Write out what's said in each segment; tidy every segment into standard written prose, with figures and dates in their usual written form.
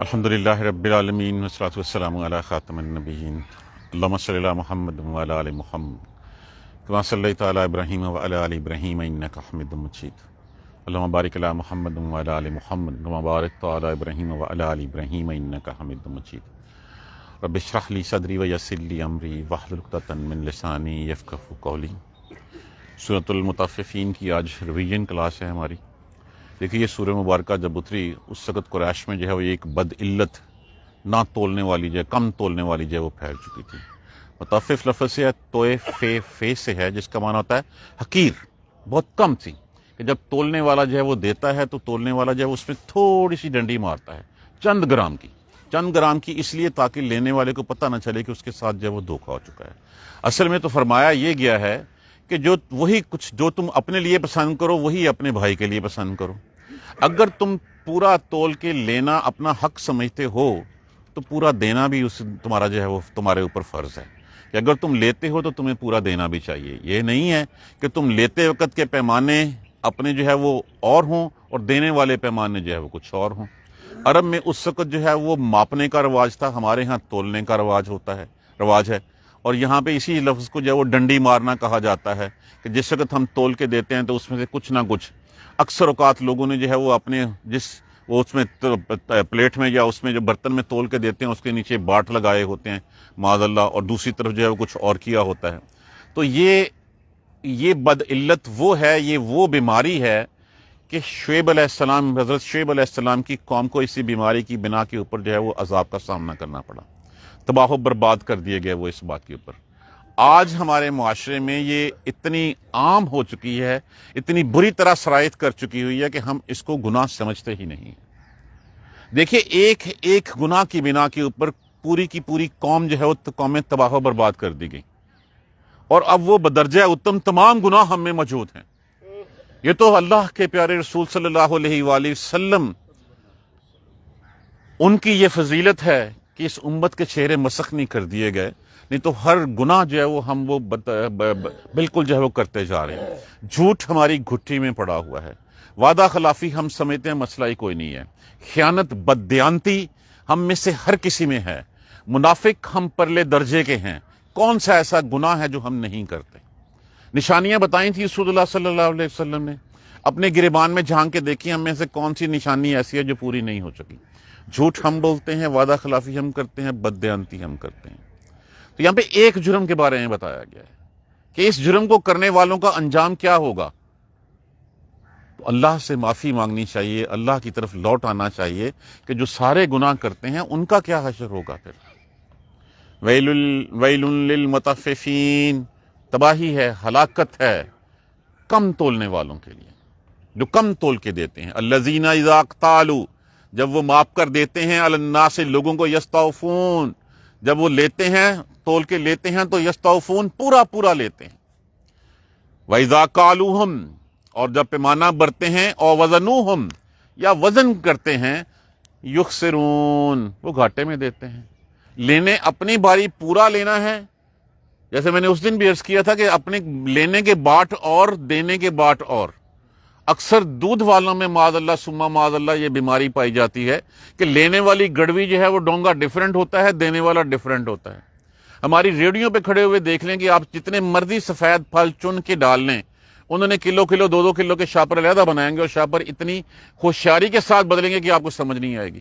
الحمدللہ رب العالمین والصلاۃ والسلام علی خاتم النبیین اللہم صلی علی محمد وعلی آل محمد کما صلیت علی ابراہیم وعلی آل ابراہیم انک حمید مجید اللہم بارک علی محمد وعلی آل محمد کما بارکت علی ابراہیم وعلی آل ابراہیم انک حمید مجید رب اشرح لی صدری ویسر لی امری واحلل عقدۃ من لسانی یفقہوا قولی۔ سورۃ المطففین کی آج ریویژن کلاس ہے ہماری۔ دیکھیے یہ سورہ مبارکہ جب اتری اس وقت قریش میں جو ہے وہ ایک بد علت نہ تولنے والی جو ہے کم تولنے والی جو ہے وہ پھیل چکی تھی۔ مطفف لفظ سے ہے توئے فے سے ہے، جس کا معنی ہوتا ہے حقیر، بہت کم تھی کہ جب تولنے والا جو ہے وہ دیتا ہے تو تولنے والا جو ہے اس میں تھوڑی سی ڈنڈی مارتا ہے، چند گرام کی اس لیے تاکہ لینے والے کو پتہ نہ چلے کہ اس کے ساتھ جو ہے وہ دھوکہ ہو چکا ہے۔ اصل میں تو فرمایا یہ گیا ہے کہ جو تم اپنے لیے پسند کرو وہی اپنے بھائی کے لیے پسند کرو۔ اگر تم پورا تول کے لینا اپنا حق سمجھتے ہو تو پورا دینا بھی تمہارا جو ہے وہ تمہارے اوپر فرض ہے کہ اگر تم لیتے ہو تو تمہیں پورا دینا بھی چاہیے۔ یہ نہیں ہے کہ تم لیتے وقت کے پیمانے اپنے جو ہے وہ اور ہوں اور دینے والے پیمانے جو ہے وہ کچھ اور ہوں۔ عرب میں اس وقت جو ہے وہ ماپنے کا رواج تھا، ہمارے ہاں تولنے کا رواج ہے، اور یہاں پہ اسی لفظ کو جو ہے وہ ڈنڈی مارنا کہا جاتا ہے کہ جس وقت ہم تول کے دیتے ہیں تو اس میں سے کچھ نہ کچھ اکثر اوقات لوگوں نے جو ہے وہ اپنے اس میں پلیٹ میں یا اس میں جو برتن میں تول کے دیتے ہیں اس کے نیچے باٹ لگائے ہوتے ہیں معاذ اللہ، اور دوسری طرف جو ہے وہ کچھ اور کیا ہوتا ہے۔ تو یہ بد علت وہ ہے، یہ وہ بیماری ہے کہ حضرت شعیب علیہ السلام کی قوم کو اسی بیماری کی بنا کے اوپر جو ہے وہ عذاب کا سامنا کرنا پڑا، تباہ و برباد کر دیے گئے وہ اس بات کے اوپر۔ آج ہمارے معاشرے میں یہ اتنی عام ہو چکی ہے، اتنی بری طرح سرایت کر چکی ہوئی ہے کہ ہم اس کو گناہ سمجھتے ہی نہیں۔ دیکھیے ایک گناہ کی بنا کے اوپر پوری کی پوری قوم جو ہے وہ قومیں تباہ و برباد کر دی گئی، اور اب وہ بدرجہ اتم تمام گناہ ہم میں موجود ہیں۔ یہ تو اللہ کے پیارے رسول صلی اللہ علیہ وآلہ وسلم ان کی یہ فضیلت ہے کہ اس امت کے چہرے مسخ نہیں کر دیے گئے، نہیں تو ہر گناہ جو ہے وہ ہم بالکل جو ہے وہ کرتے جا رہے ہیں۔ جھوٹ ہماری گھٹی میں پڑا ہوا ہے، وعدہ خلافی ہم سمجھتے ہیں مسئلہ ہی کوئی نہیں ہے، خیانت بددیانتی ہم میں سے ہر کسی میں ہے، منافق ہم پرلے درجے کے ہیں۔ کون سا ایسا گناہ ہے جو ہم نہیں کرتے؟ نشانیاں بتائیں تھی رسول اللہ صلی اللہ علیہ وسلم نے، اپنے گریبان میں جھانک کے دیکھی ہم میں سے کون سی نشانی ایسی ہے جو پوری نہیں ہو سکی۔ جھوٹ ہم بولتے ہیں، وعدہ خلافی ہم کرتے ہیں، بددیانتی ہم کرتے ہیں۔ تو یہاں پہ ایک جرم کے بارے میں بتایا گیا ہے کہ اس جرم کو کرنے والوں کا انجام کیا ہوگا۔ تو اللہ سے معافی مانگنی چاہیے، اللہ کی طرف لوٹ آنا چاہیے کہ جو سارے گناہ کرتے ہیں ان کا کیا حشر ہوگا پھر۔ ویل للمطففین، تباہی ہے، ہلاکت ہے کم تولنے والوں کے لیے، جو کم تول کے دیتے ہیں۔ الذین اذا اقتالوا، جب وہ ماپ کر دیتے ہیں، علی الناس، لوگوں کو، یستوفون، جب وہ لیتے ہیں تول کے لیتے ہیں تو یستوفون، پورا لیتے ہیں۔ وَإِذَا قَالُوهُمْ، اور جب پیمانہ برتے ہیں، اور وزنوہم، یا وزن کرتے ہیں، یخسرون، وہ گھاٹے میں دیتے ہیں۔ لینے اپنی باری پورا لینا ہے، جیسے میں نے اس دن بھی عرض کیا تھا کہ اپنے لینے کے باٹ اور دینے کے باٹ اور۔ اکثر دودھ والوں میں معاذ اللہ ثم معاذ اللہ یہ بیماری پائی جاتی ہے کہ لینے والی گڑوی جو ہے وہ ڈونگا ڈیفرنٹ ہوتا ہے، دینے والا ڈیفرنٹ ہوتا ہے۔ ہماری ریڑھیوں پہ کھڑے ہوئے دیکھ لیں کہ آپ جتنے مرضی سفید پھل چن کے ڈال لیں، انہوں نے کلو 2 کلو کے شاپر علیحدہ بنائیں گے، اور شاپر اتنی ہوشیاری کے ساتھ بدلیں گے کہ آپ کو سمجھ نہیں آئے گی،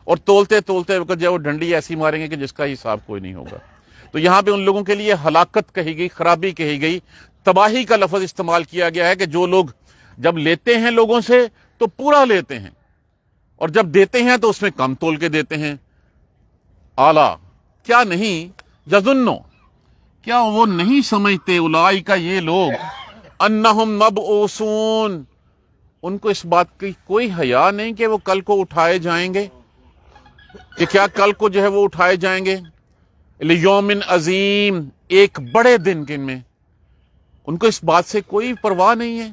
اور تولتے وقت جو ہے وہ ڈنڈی ایسی ماریں گے کہ جس کا حساب کوئی نہیں ہوگا۔ تو یہاں پہ ان لوگوں کے لیے ہلاکت کہی گئی، خرابی کہی گئی، تباہی کا لفظ استعمال کیا گیا ہے کہ جو لوگ جب لیتے ہیں لوگوں سے تو پورا لیتے ہیں، اور جب دیتے ہیں تو اس میں کم تول کے دیتے ہیں۔ اعلیٰ، کیا نہیں، یظنو، کیا وہ نہیں سمجھتے، اولئک، یہ لوگ، انہم مبعوثون، ان کو اس بات کی کوئی حیا نہیں کہ وہ کل کو اٹھائے جائیں گے، کہ کیا کل کو جو ہے وہ اٹھائے جائیں گے، لیوم عظیم، ایک بڑے دن میں۔ ان کو اس بات سے کوئی پرواہ نہیں ہے۔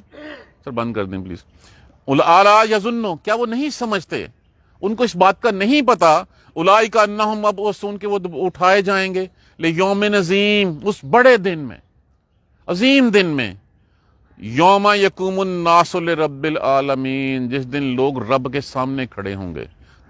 سر بند کر دیں پلیز۔ اعلیٰ یظنو، کیا وہ نہیں سمجھتے، ان کو اس بات کا نہیں پتا، اولئک انہم مبعوثون، کہ وہ اٹھائے جائیں گے، لیوم عظیم، اس بڑے دن میں، عظیم دن میں، یوم یقوم الناس لرب العالمین، جس دن لوگ رب کے سامنے کھڑے ہوں گے،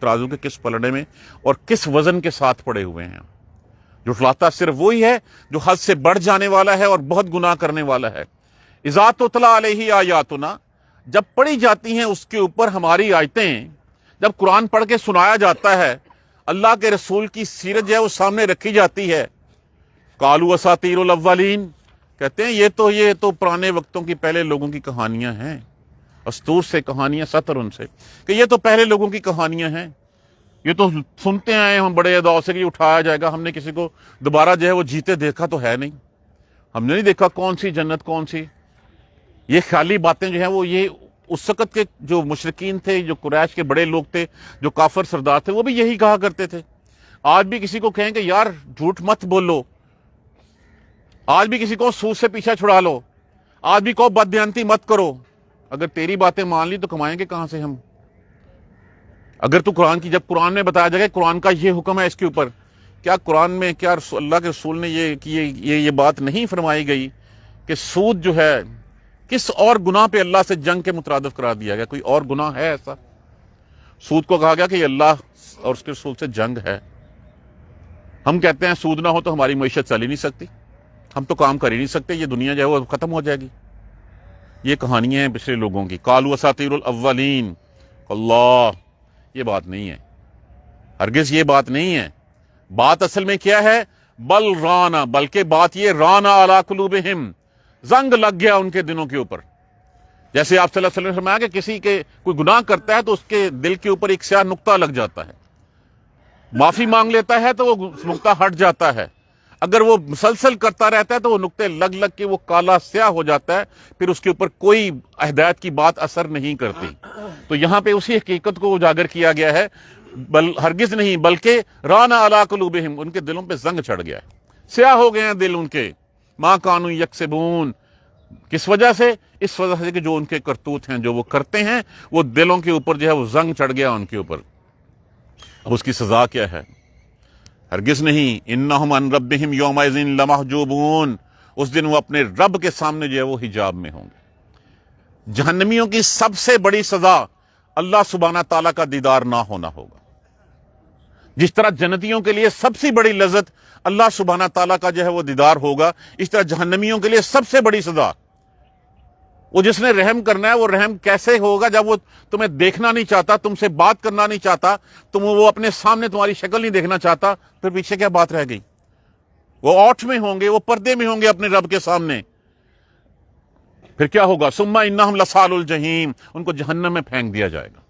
ترازو کے کس پلڑے میں اور کس وزن کے ساتھ پڑے ہوئے ہیں. جھٹلاتا صرف وہی ہے جو حد سے بڑھ جانے والا ہے اور بہت گناہ کرنے والا ہے. اذا تتلی علیہ آیاتنا، جب پڑھی جاتی ہیں اس کے اوپر ہماری آیتیں، جب قرآن پڑھ کے سنایا جاتا ہے، اللہ کے رسول کی سیرت جو ہے وہ سامنے رکھی جاتی ہے، قالوا اساطیر الاولین، کہتے ہیں یہ تو پرانے وقتوں کی پہلے لوگوں کی کہانیاں ہیں. استور سے کہانیاں سطر ان سے کہ یہ تو پہلے لوگوں کی کہانیاں ہیں، یہ تو سنتے آئے ہم بڑے اداؤ سے کہ اٹھایا جائے گا. ہم نے کسی کو دوبارہ جو ہے وہ جیتے دیکھا تو ہے نہیں. ہم نے نہیں دیکھا کون سی جنت کون سی. یہ خیالی باتیں جو ہیں وہ یہ اس وقت کے جو مشرکین تھے، جو قریش کے بڑے لوگ تھے، جو کافر سردار تھے، وہ بھی یہی کہا کرتے تھے. آج بھی کسی کو کہیں کہ یار جھوٹ مت بولو، آج بھی کسی کو سود سے پیچھا چھڑا لو، آج بھی کو بددیانتی مت کرو. اگر تیری باتیں مان لی تو کمائیں گے کہاں سے ہم؟ اگر تو قرآن کی، جب قرآن میں بتایا جائے گا قرآن کا یہ حکم ہے اس کے اوپر، کیا قرآن میں کیا اللہ کے رسول نے یہ بات نہیں فرمائی گئی کہ سود جو ہے کس اور گناہ پہ اللہ سے جنگ کے مترادف قرار دیا گیا؟ کوئی اور گناہ ہے ایسا؟ سود کو کہا گیا کہ یہ اللہ اور اس کے رسول سے جنگ ہے. ہم کہتے ہیں سود نہ ہو تو ہماری معیشت چل ہی نہیں سکتی، ہم تو کام کر ہی نہیں سکتے، یہ دنیا جو ہے وہ ختم ہو جائے گی. یہ کہانیاں ہیں پچھلے لوگوں کی. قالوا اساطیر الاولین. اللہ، یہ بات نہیں ہے، ہرگز یہ بات نہیں ہے. بات اصل میں کیا ہے؟ بل رانا، بلکہ بات یہ رانا علی قلوبہم، زنگ لگ گیا ان کے دلوں کے اوپر. جیسے آپ صلی اللہ علیہ وسلم نے فرمایا کہ کسی کے کوئی گناہ کرتا ہے تو اس کے دل کے اوپر ایک سیاہ نقطہ لگ جاتا ہے، معافی مانگ لیتا ہے تو وہ نقطہ ہٹ جاتا ہے. اگر وہ مسلسل کرتا رہتا ہے تو وہ نقطے لگ لگ کے وہ کالا سیاہ ہو جاتا ہے، پھر اس کے اوپر کوئی ہدایت کی بات اثر نہیں کرتی. تو یہاں پہ اسی حقیقت کو اجاگر کیا گیا ہے، ہرگز نہیں بلکہ رانا علی قلوبہم، ان کے دلوں پہ زنگ چڑھ گیا ہے، سیاہ ہو گئے ہیں دل ان کے. ما کانوا یکسبون، کس وجہ سے؟ اس وجہ سے کہ جو ان کے کرتوت ہیں، جو وہ کرتے ہیں، وہ دلوں کے اوپر جو ہے وہ زنگ چڑھ گیا ان کے اوپر. اب اس کی سزا کیا ہے؟ ہرگز نہیں، انہم عن ربہم یومئذ لمحجوبون، اس دن وہ اپنے رب کے سامنے جو ہے وہ حجاب میں ہوں گے. جہنمیوں کی سب سے بڑی سزا اللہ سبحانہ تعالیٰ کا دیدار نہ ہونا ہوگا. جس طرح جنتیوں کے لیے سب سے بڑی لذت اللہ سبحانہ تعالیٰ کا جو ہے وہ دیدار ہوگا، اس طرح جہنمیوں کے لیے سب سے بڑی سزا، وہ جس نے رحم کرنا ہے وہ رحم کیسے ہوگا؟ جب وہ تمہیں دیکھنا نہیں چاہتا، تم سے بات کرنا نہیں چاہتا، وہ اپنے سامنے تمہاری شکل نہیں دیکھنا چاہتا، پھر پیچھے کیا بات رہ گئی؟ وہ اوٹ میں ہوں گے، وہ پردے میں ہوں گے اپنے رب کے سامنے. پھر کیا ہوگا؟ ثم انہم لصال الجحیم، ان کو جہنم میں پھینک دیا جائے گا.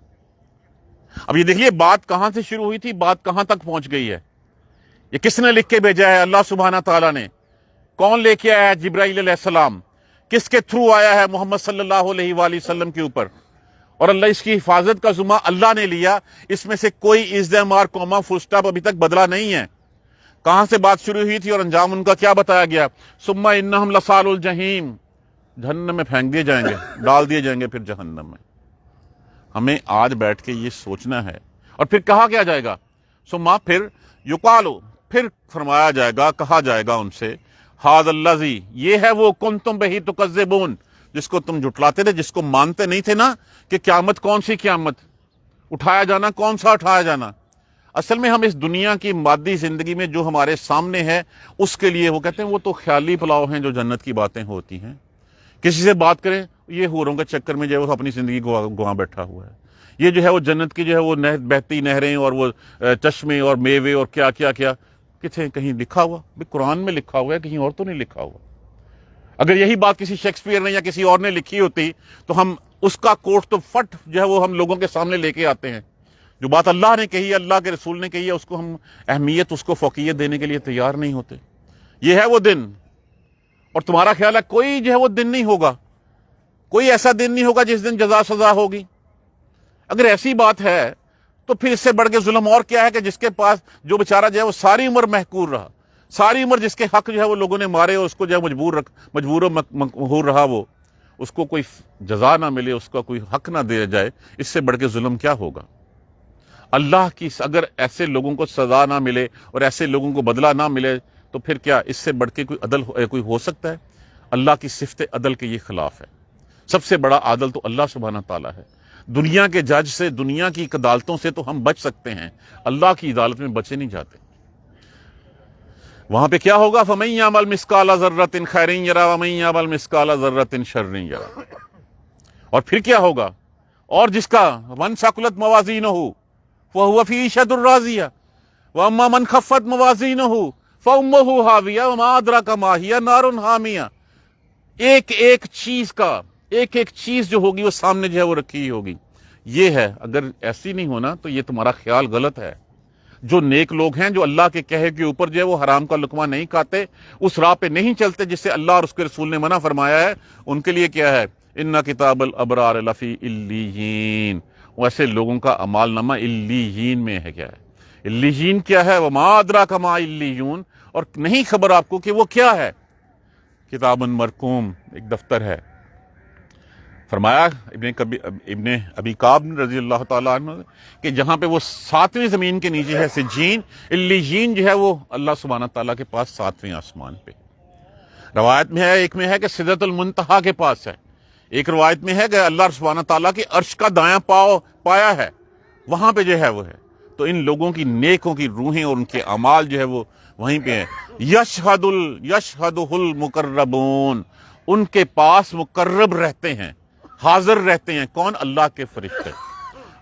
اب یہ دیکھیے بات کہاں سے شروع ہوئی تھی، بات کہاں تک پہنچ گئی ہے. یہ کس نے لکھ کے بھیجا ہے؟ اللہ سبحانہ تعالیٰ نے. کون لے کے آیا ہے؟ جبرائیل علیہ السلام. کس کے تھرو آیا ہے؟ محمد صلی اللہ علیہ وآلہ وسلم کے اوپر. اور اللہ اس کی حفاظت کا ذمہ اللہ نے لیا. اس میں سے کوئی ازدحام کوما فل سٹاپ ابھی تک بدلا نہیں ہے. کہاں سے بات شروع ہوئی تھی اور انجام ان کا کیا بتایا گیا؟ ثم انہم لصال الجحیم، جہنم میں پھینک دیے جائیں گے، ڈال دیے جائیں گے پھر جہنم میں. ہمیں آج بیٹھ کے یہ سوچنا ہے. اور پھر کہا کیا جائے گا؟ ثم، پھر یقالو، پھر فرمایا جائے گا، کہا جائے گا ان سے، ھذا الذی، یہ ہے وہ، کنتم بہ تکذبون، جس کو تم جھٹلاتے تھے، جس کو مانتے نہیں تھے نا، کہ قیامت کون سی قیامت، اٹھایا جانا کون سا اٹھایا جانا. اصل میں ہم اس دنیا کی مادی زندگی میں جو ہمارے سامنے ہے اس کے لیے وہ کہتے ہیں وہ تو خیالی پلاؤ ہیں جو جنت کی باتیں ہوتی ہیں. کسی سے بات کریں، یہ حوروں کے چکر میں جو ہے وہ اپنی زندگی گوا بیٹھا ہوا ہے. یہ جو ہے وہ جنت کی جو ہے وہ بہتی نہریں اور وہ چشمے اور میوے اور کیا کیا کیا کتنے کہیں لکھا ہوا؟ قرآن میں لکھا ہوا ہے، کہیں اور تو نہیں لکھا ہوا. اگر یہی بات کسی شیکسپیئر نے یا کسی اور نے لکھی ہوتی تو ہم اس کا کوٹ تو فٹ جو ہے وہ ہم لوگوں کے سامنے لے کے آتے ہیں. جو بات اللہ نے کہی ہے، اللہ کے رسول نے کہی ہے، اس کو ہم اہمیت، اس کو فوقیت دینے کے لیے تیار نہیں ہوتے. یہ ہے وہ دن. اور تمہارا خیال ہے کوئی جو ہے وہ دن نہیں ہوگا، کوئی ایسا دن نہیں ہوگا جس دن جزا سزا ہوگی؟ اگر ایسی بات ہے تو پھر اس سے بڑھ کے ظلم اور کیا ہے کہ جس کے پاس جو بیچارہ جو ہے وہ ساری عمر محقور رہا، ساری عمر جس کے حق جو ہے وہ لوگوں نے مارے اور اس کو جو ہے مجبور و مقہور رہا، وہ اس کو کوئی جزا نہ ملے، اس کا کوئی حق نہ دیا جائے، اس سے بڑھ کے ظلم کیا ہوگا؟ اللہ کی اگر ایسے لوگوں کو سزا نہ ملے اور ایسے لوگوں کو بدلہ نہ ملے تو پھر کیا اس سے بڑھ کے کوئی عدل کوئی ہو سکتا ہے؟ اللہ کی صفت عدل کے یہ خلاف ہے. سب سے بڑا عادل تو اللہ سبحانہ تعالیٰ ہے. دنیا کے جج سے، دنیا کی عدالتوں سے تو ہم بچ سکتے ہیں، اللہ کی عدالت میں بچے نہیں جاتے۔ وہاں پہ کیا ہوگا؟ فَمَن يَعْمَلْ مِثْقَالَ ذَرَّةٍ خَيْرٍ يَرَهُ وَمَن يَعْمَلْ مِثْقَالَ ذَرَّةٍ شَرٍّ يَرَهُ۔ اور پھر کیا ہوگا؟ اور جس کا من ثقلت موازینہ فهو فی عیشۃ راضیہ واما من خفت موازینہ فامہ ہاویہ وما ادراک ما ہی نار حامیہ۔ ایک ایک چیز کا، ایک ایک چیز جو ہوگی وہ سامنے جو ہے وہ رکھی ہوگی۔ یہ ہے، اگر ایسی نہیں ہونا تو یہ تمہارا خیال غلط ہے۔ جو نیک لوگ ہیں، جو اللہ کے کہے کے اوپر جو ہے وہ حرام کا لقمہ نہیں کھاتے، اس راہ پہ نہیں چلتے جس سے اللہ اور اس کے رسول نے منع فرمایا ہے، ان کے لیے کیا ہے؟ ان کتاب الابرار لفی علیین۔ ویسے لوگوں کا اعمال نامہ علیین میں ہے۔ کیا ہے علیین؟ کیا ہے؟ وما ادراک ما علیون، اور نہیں خبر آپ کو کہ وہ کیا ہے؟ کتاب مرقوم، ایک دفتر ہے۔ فرمایا ابن ابی کعب رضی اللہ تعالیٰ عنہ کہ جہاں پہ وہ 7ویں زمین کے نیچے ہے سجین، علیین جو ہے وہ اللہ سبحانہ تعالیٰ کے پاس 7ویں آسمان پہ۔ روایت میں ہے، ایک میں ہے کہ سدرۃ المنتہا کے پاس ہے، ایک روایت میں ہے کہ اللہ سبحانہ تعالیٰ کے عرش کا دایاں پاؤ پایا ہے، وہاں پہ جو ہے وہ ہے۔ تو ان لوگوں کی نیکوں کی روحیں اور ان کے اعمال جو ہے وہ وہیں پہ ہیں۔ یشہدہ المقربون، ان کے پاس مقرب رہتے ہیں، حاضر رہتے ہیں۔ کون؟ اللہ کے فرشتے۔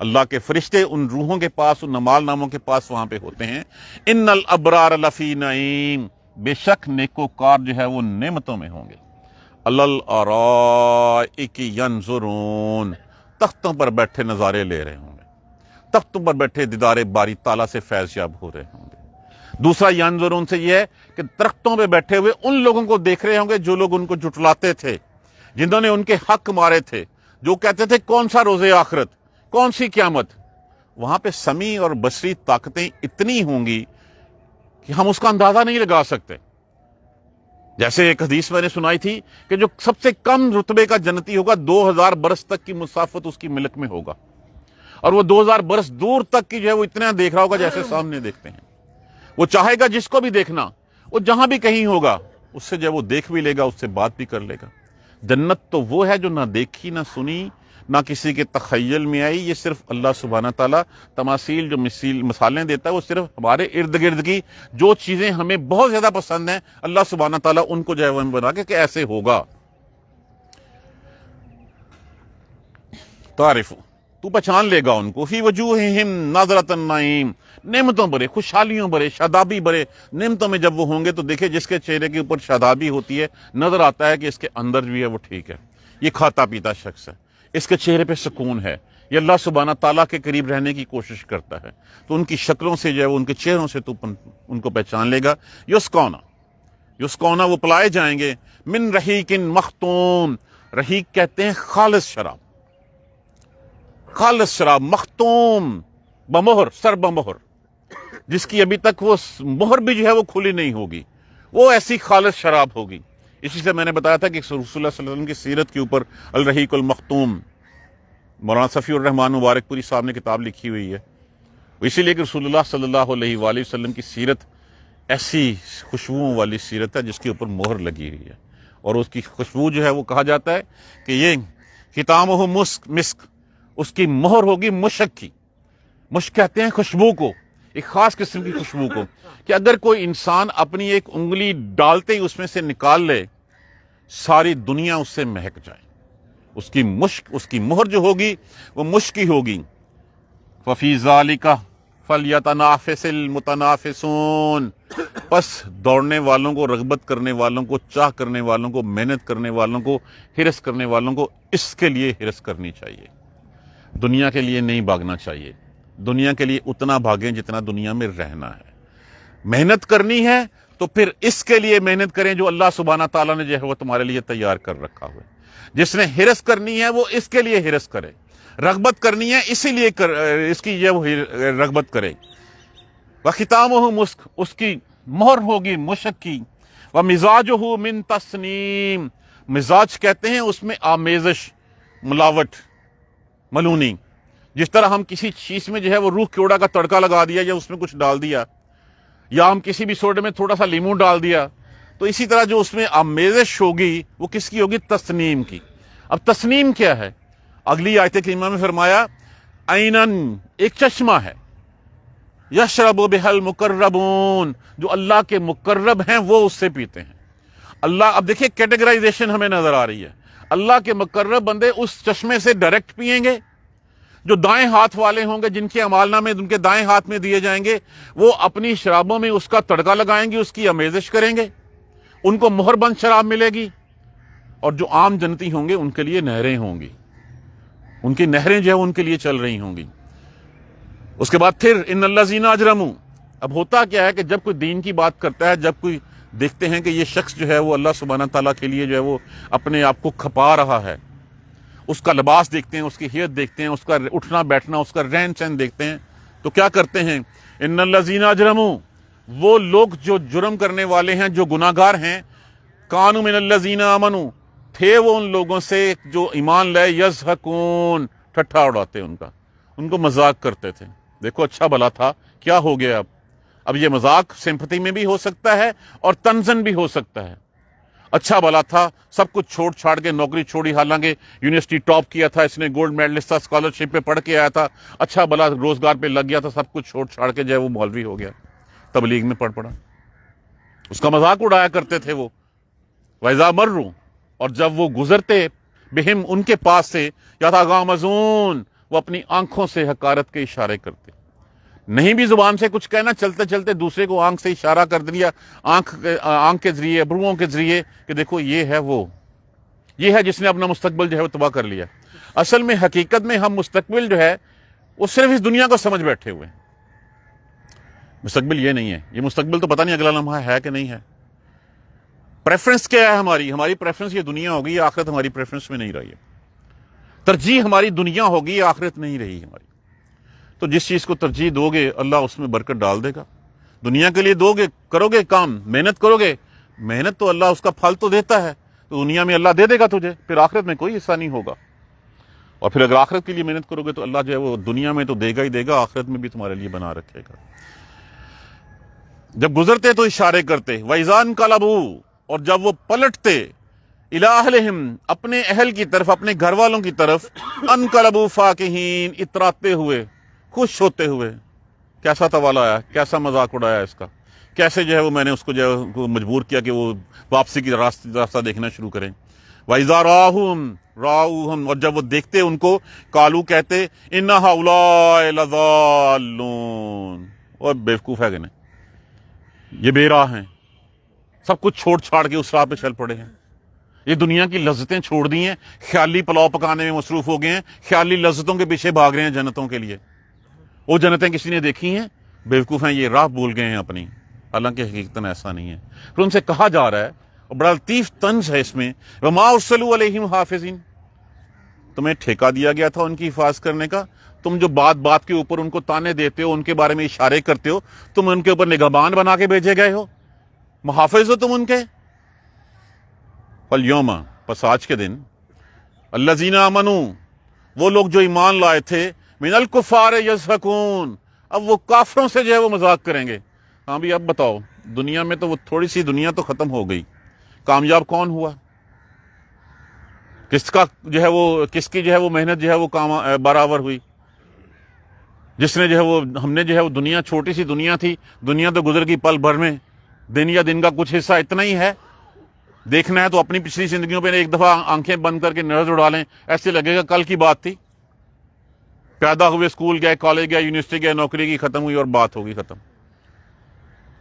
اللہ کے فرشتے ان روحوں کے پاس، ان اعمال ناموں کے پاس وہاں پہ ہوتے ہیں۔ ان الابرار لفی نعیم، بے شک نیکوکار جو ہے وہ نعمتوں میں ہوں گے۔ علی الارائک ینظرون، تختوں پر بیٹھے نظارے لے رہے ہوں گے، تختوں پر بیٹھے دیدار باری تعالیٰ سے فیض یاب ہو رہے ہوں گے۔ دوسرا ینظرون سے یہ ہے کہ درختوں پہ بیٹھے ہوئے ان لوگوں کو دیکھ رہے ہوں گے جو لوگ ان کو جھٹلاتے تھے، جنہوں نے ان کے حق مارے تھے، جو کہتے تھے کون سا روز آخرت، کون سی قیامت۔ وہاں پہ سمیع اور بصری طاقتیں اتنی ہوں گی کہ ہم اس کا اندازہ نہیں لگا سکتے۔ جیسے ایک حدیث میں نے سنائی تھی کہ جو سب سے کم رتبے کا جنتی ہوگا 2000 برس تک کی مسافت اس کی ملک میں ہوگا، اور وہ 2000 برس دور تک کی جو ہے وہ اتنا دیکھ رہا ہوگا جیسے سامنے دیکھتے ہیں۔ وہ چاہے گا جس کو بھی دیکھنا، وہ جہاں بھی کہیں ہوگا اس سے جو ہے وہ دیکھ بھی لے گا، اس سے بات بھی کر لے گا۔ جنت تو وہ ہے جو نہ دیکھی، نہ سنی، نہ کسی کے تخیل میں آئی۔ یہ صرف اللہ سبحانہ تعالیٰ تماثیل جو مثالیں دیتا ہے، وہ صرف ہمارے ارد گرد کی جو چیزیں ہمیں بہت زیادہ پسند ہیں، اللہ سبحانہ تعالیٰ ان کو جو ہے وہ بنا کے کہ ایسے ہوگا۔ تعرف، تو پہچان لے گا ان کو، فی وجوہہم نظرۃ النعیم، نعمتوں بھرے، خوشحالیوں بھرے، شادابی بھرے نعمتوں میں جب وہ ہوں گے تو دیکھیں جس کے چہرے کے اوپر شادابی ہوتی ہے نظر آتا ہے کہ اس کے اندر بھی ہے وہ ٹھیک ہے، یہ کھاتا پیتا شخص ہے، اس کے چہرے پہ سکون ہے، یہ اللہ سبحانہ تعالیٰ کے قریب رہنے کی کوشش کرتا ہے۔ تو ان کی شکلوں سے جو ہے ان کے چہروں سے تو ان کو پہچان لے گا۔ یسقونا وہ پلائے جائیں گے، من رحیق مختوم، رحیق کہتے ہیں خالص شراب، خالص شراب، مختوم بمہر، سر بمہر، جس کی ابھی تک وہ مہر بھی جو ہے وہ کھلی نہیں ہوگی، وہ ایسی خالص شراب ہوگی۔ اسی سے میں نے بتایا تھا کہ رسول اللہ صلی اللہ علیہ وسلم کی سیرت کے اوپر الرحیق المختوم، مولانا صفی الرحمان مبارک پوری صاحب نے کتاب لکھی ہوئی ہے، اسی لیے کہ رسول اللہ صلی اللہ علیہ وآلہ وسلم کی سیرت ایسی خوشبوؤں والی سیرت ہے جس کے اوپر مہر لگی ہوئی ہے، اور اس کی خوشبو جو ہے وہ کہا جاتا ہے کہ یہ ختامہ مسک، اس کی مہر ہوگی مشک کی۔ مشک کہتے ہیں خوشبو کو، ایک خاص قسم کی خوشبو کو، کہ اگر کوئی انسان اپنی ایک انگلی ڈالتے ہی اس میں سے نکال لے، ساری دنیا اس سے مہک جائے۔ اس کی مشک، اس کی مہر جو ہوگی وہ مشک ہی ہوگی۔ فَفِي ذَلِكَ فَلْيَتَنَافَسِ الْمُتَنَافِسُونَ، پس دوڑنے والوں کو، رغبت کرنے والوں کو، چاہ کرنے والوں کو، محنت کرنے والوں کو، ہرس کرنے والوں کو اس کے لیے ہرس کرنی چاہیے، دنیا کے لیے نہیں بھاگنا چاہیے۔ دنیا کے لیے اتنا بھاگیں جتنا دنیا میں رہنا ہے۔ محنت کرنی ہے تو پھر اس کے لیے محنت کریں جو اللہ سبحانہ تعالیٰ نے جو ہے وہ تمہارے لیے تیار کر رکھا ہوا ہے۔ جس نے ہرس کرنی ہے وہ اس کے لیے ہرس کرے، رغبت کرنی ہے اسی لیے اس کی یہ وہ رغبت کرے۔ وَخِتَامُهُ مُسْک، اس کی مہر ہوگی مشک کی۔ وَمِزَاجُهُ مِن تَسْنِیم، مزاج کہتے ہیں اس میں آمیزش، ملاوٹ، ملونی۔ جس طرح ہم کسی چیز میں جو ہے وہ روح کیوڑا کا تڑکا لگا دیا یا اس میں کچھ ڈال دیا، یا ہم کسی بھی سوڈے میں تھوڑا سا لیموں ڈال دیا، تو اسی طرح جو اس میں آمیزش ہوگی وہ کس کی ہوگی؟ تسنیم کی۔ اب تسنیم کیا ہے؟ اگلی آیت کریمہ میں فرمایا عینن، ایک چشمہ ہے، یشرب بہا المقربون، جو اللہ کے مقرب ہیں وہ اس سے پیتے ہیں۔ اللہ، اب دیکھیں کیٹیگرائزیشن ہمیں نظر آ رہی ہے، اللہ کے مقرب بندے اس چشمے سے ڈائریکٹ پئیں گے، جو دائیں ہاتھ والے ہوں گے، جن کے اعمال نامے ان کے دائیں ہاتھ میں دیے جائیں گے، وہ اپنی شرابوں میں اس کا تڑکا لگائیں گے، اس کی آمیزش کریں گے، ان کو مہر بند شراب ملے گی۔ اور جو عام جنتی ہوں گے ان کے لیے نہریں ہوں گی، ان کی نہریں جو ہے ان کے لیے چل رہی ہوں گی۔ اس کے بعد پھر ان الذین اجرموا، اب ہوتا کیا ہے کہ جب کوئی دین کی بات کرتا ہے، جب کوئی دیکھتے ہیں کہ یہ شخص جو ہے وہ اللہ سبحانہ تعالیٰ کے لیے جو ہے وہ اپنے آپ کو کھپا رہا ہے، اس کا لباس دیکھتے ہیں، اس کی حیت دیکھتے ہیں، اس کا اٹھنا بیٹھنا، اس کا رہن سہن دیکھتے ہیں، تو کیا کرتے ہیں؟ ان الذین اجرموا، وہ لوگ جو جرم کرنے والے ہیں، جو گناہ گار ہیں، کانوا من الذین آمنوا، تھے وہ ان لوگوں سے جو ایمان لائے، یضحکون، ٹھٹھا اڑاتے ان کو مذاق کرتے تھے۔ دیکھو اچھا بلا تھا، کیا ہو گیا اب یہ مذاق سمپتھی میں بھی ہو سکتا ہے اور تنزن بھی ہو سکتا ہے۔ اچھا بلا تھا، سب کچھ چھوڑ چھاڑ کے نوکری چھوڑی، حالانکہ یونیورسٹی ٹاپ کیا تھا، اس نے گولڈ میڈلسٹ تھا، اسکالرشپ پہ پڑھ کے آیا تھا، اچھا بلا روزگار پہ لگ گیا تھا، سب کچھ چھوڑ چھاڑ کے جو ہے وہ مولوی ہو گیا، تبلیغ میں پڑا، اس کا مذاق اڑایا کرتے تھے وہ۔ وَإِذَا مَرُّوا، اور جب وہ گزرتے، بہم، ان کے پاس سے، یتغامزون، وہ اپنی آنکھوں سے حقارت کے اشارے کرتے، نہیں بھی زبان سے کچھ کہنا، چلتے چلتے دوسرے کو آنکھ سے اشارہ کر دیا، آنکھ کے ذریعے، ابروؤں کے ذریعے، کہ دیکھو یہ ہے وہ، یہ ہے جس نے اپنا مستقبل جو ہے وہ تباہ کر لیا۔ اصل میں حقیقت میں ہم مستقبل جو ہے وہ صرف اس دنیا کو سمجھ بیٹھے ہوئے ہیں، مستقبل یہ نہیں ہے، یہ مستقبل تو پتہ نہیں اگلا لمحہ ہے کہ نہیں ہے۔ پریفرنس کیا ہے ہماری پریفرنس یہ دنیا ہوگی، آخرت ہماری پریفرنس میں نہیں رہی ہے، ترجیح ہماری دنیا ہوگی، آخرت نہیں رہی ہماری۔ تو جس چیز کو ترجیح دو گے اللہ اس میں برکت ڈال دے گا۔ دنیا کے لیے دو گے، کرو گے کام، محنت کرو گے، محنت تو اللہ اس کا پھل تو دیتا ہے، تو دنیا میں اللہ دے دے گا تجھے، پھر آخرت میں کوئی حصہ نہیں ہوگا۔ اور پھر اگر آخرت کے لیے محنت کرو گے تو اللہ جو ہے وہ دنیا میں تو دے گا ہی دے گا، آخرت میں بھی تمہارے لیے بنا رکھے گا۔ جب گزرتے تو اشارے کرتے، وَإِذَا انقلبوا، اور جب وہ پلٹتے، الی اہلہم، اپنے اہل کی طرف، اپنے گھر والوں کی طرف، انقلبوا فاکہین، اتراتے ہوئے، خوش ہوتے ہوئے۔ کیسا طوال آیا، کیسا مذاق اڑایا اس کا، کیسے جو ہے وہ میں نے اس کو جو ہے مجبور کیا کہ وہ واپسی کی راستہ دیکھنا شروع کریں۔ وَإِذَا رَأَوْهُمْ، اور جب وہ دیکھتے ان کو، قالوا، کہتے، إِنَّ هَؤُلَاءِ لَضَالُّونَ، اور بیوقوف ہے کہ نہیں، یہ بے راہ ہیں، سب کچھ چھوڑ چھاڑ کے اس راہ پہ چل پڑے ہیں، یہ دنیا کی لذتیں چھوڑ دی ہیں، خیالی پلاؤ پکانے میں مصروف ہو گئے ہیں، خیالی لذتوں کے پیچھے بھاگ رہے ہیں جنتوں کے لیے۔ وہ جنتیں کسی نے دیکھی ہیں؟ بیوقوف ہیں، یہ راہ بھول گئے ہیں اپنی، حالانکہ حقیقتاً ایسا نہیں ہے۔ پھر ان سے کہا جا رہا ہے، اور بڑا لطیف طنز ہے اس میں، وَمَا أُرْسِلُوا عَلَيْهِمْ حَافِظِينَ، تمہیں ٹھیکہ دیا گیا تھا ان کی حفاظت کرنے کا، تم جو بات بات کے اوپر ان کو تانے دیتے ہو، ان کے بارے میں اشارے کرتے ہو، تم ان کے اوپر نگہبان بنا کے بھیجے گئے ہو، محافظ ہو تم ان کے۔ فَالْيَوْمَ، پس آج کے دن، الَّذِينَ آمَنُوا، وہ لوگ جو ایمان لائے تھے، مِنَ الْكُفَّارِ يَضْحَكُونَ، اب وہ کافروں سے جو ہے وہ مذاق کریں گے۔ ہاں بھی اب بتاؤ، دنیا میں تو وہ تھوڑی سی دنیا تو ختم ہو گئی، کامیاب کون ہوا؟ کس کا جو ہے وہ، کس کی جو ہے وہ محنت جو ہے وہ برابر ہوئی؟ جس نے جو ہے وہ، ہم نے جو ہے وہ دنیا، چھوٹی سی دنیا تھی، دنیا تو گزر گئی پل بھر میں، دن یا دن کا کچھ حصہ اتنا ہی ہے۔ دیکھنا ہے تو اپنی پچھلی زندگیوں پہ ایک دفعہ آنکھیں بند کر کے نظر اڑا لیں، ایسے لگے گا کل کی بات تھی، پیدا ہوئے، اسکول گئے، کالج گئے، یونیورسٹی گئے، نوکری کی ختم ہوئی اور بات ہوگی ختم۔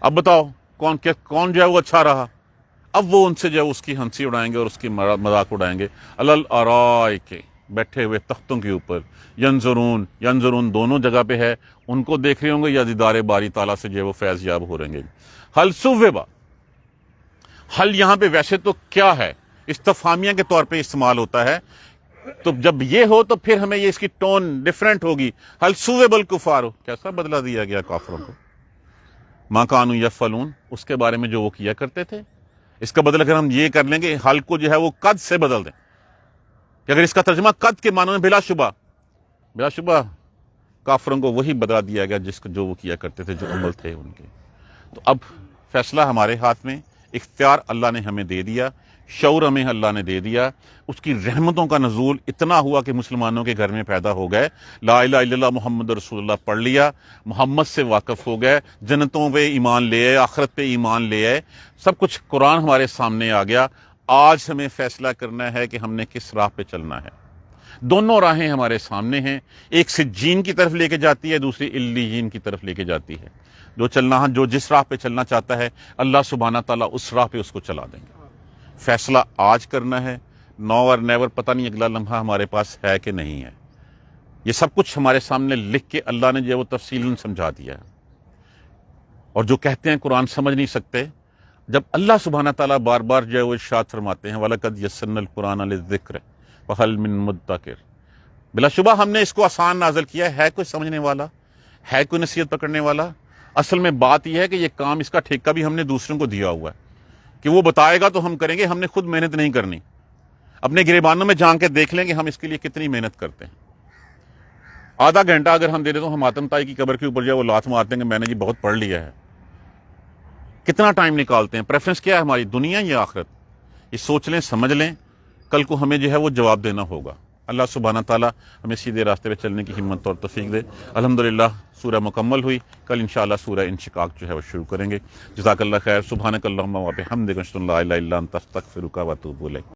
اب بتاؤ کون جو ہے وہ اچھا رہا؟ اب وہ ان سے جو ہے اس کی ہنسی اڑائیں گے اور اس کی مذاق اڑائیں گے۔ علی الارائک، بیٹھے ہوئے تختوں کے اوپر، ینظرون دونوں جگہ پہ ہے، ان کو دیکھ رہے ہوں گے یا دیدار باری تعالیٰ سے جو ہے وہ فیض یاب ہو رہیں گے۔ حل ثوبا، حل یہاں پہ ویسے تو کیا ہے، استفہامیہ کے طور پہ استعمال ہوتا ہے، تو جب یہ ہو تو پھر ہمیں یہ اس کی ٹون ڈیفرنٹ ہوگی۔ حل ثوب الکفار، کیسا بدلہ دیا گیا کافروں کو، ما کانوا یفعلون، اس کے بارے میں جو وہ کیا کرتے تھے۔ اس کا بدل اگر ہم یہ کر لیں گے، حل کو جو ہے وہ قد سے بدل دیں، کہ اگر اس کا ترجمہ قد کے معنی میں بلا شبہ کافروں کو وہی بدلا دیا گیا جو وہ کیا کرتے تھے، جو عمل تھے ان کے۔ تو اب فیصلہ ہمارے ہاتھ میں، اختیار اللہ نے ہمیں دے دیا شعور ہمیں اللہ نے دے دیا، اس کی رحمتوں کا نزول اتنا ہوا کہ مسلمانوں کے گھر میں پیدا ہو گئے، لا الہ الا اللہ محمد رسول اللہ پڑھ لیا، محمد سے واقف ہو گئے، جنتوں پہ ایمان لے آئے، آخرت پہ ایمان لے آئے، سب کچھ قرآن ہمارے سامنے آ گیا۔ آج ہمیں فیصلہ کرنا ہے کہ ہم نے کس راہ پہ چلنا ہے۔ دونوں راہیں ہمارے سامنے ہیں، ایک سجین کی طرف لے کے جاتی ہے، دوسری علیین کی طرف لے کے جاتی ہے۔ جو جس راہ پہ چلنا چاہتا ہے اللہ سبحانہ تعالیٰ اس راہ پہ اس کو چلا دیں گے۔ فیصلہ آج کرنا ہے، نو اور نیور پتہ نہیں اگلا لمحہ ہمارے پاس ہے کہ نہیں ہے۔ یہ سب کچھ ہمارے سامنے لکھ کے اللہ نے جو ہے وہ تفصیلاً سمجھا دیا ہے۔ اور جو کہتے ہیں قرآن سمجھ نہیں سکتے، جب اللہ سبحانہ تعالیٰ بار بار جو ہے وہ ارشاد فرماتے ہیں وَلَقَدْ يَسَّرْنَا الْقُرْآنَ لِلذِّكْرِ فَهَلْ مِن مُدَّكِرٍ، بلا شبہ ہم نے اس کو آسان نازل کیا ہے کوئی سمجھنے والا، ہے کوئی نصیحت پکڑنے والا؟ اصل میں بات یہ ہے کہ یہ کام، اس کا ٹھیکہ بھی ہم نے دوسروں کو دیا ہوا ہے کہ وہ بتائے گا تو ہم کریں گے، ہم نے خود محنت نہیں کرنی۔ اپنے گریبانوں میں جھانک کے دیکھ لیں کہ ہم اس کے لیے کتنی محنت کرتے ہیں۔ آدھا گھنٹہ اگر ہم دے دیں تو ہم آتم تائی کی قبر کے اوپر جو ہے وہ لات مارتے ہیں کہ میں نے جی بہت پڑھ لیا ہے۔ کتنا ٹائم نکالتے ہیں؟ پریفرنس کیا ہے ہماری، دنیا یا آخرت؟ یہ سوچ لیں، سمجھ لیں، کل کو ہمیں جو ہے وہ جواب دینا ہوگا۔ اللہ سبحانہ تعالیٰ ہمیں سیدھے راستے پہ چلنے کی ہمت اور توفیق دے۔ الحمدللہ سورہ مکمل ہوئی، کل انشاءاللہ سورہ انشقاق جو ہے وہ شروع کریں گے۔ جزاک اللہ خیر، سبحانک اللہم و بحمدک، اشہد ان لا الہ الا انت، استغفرک و اتوب الیک۔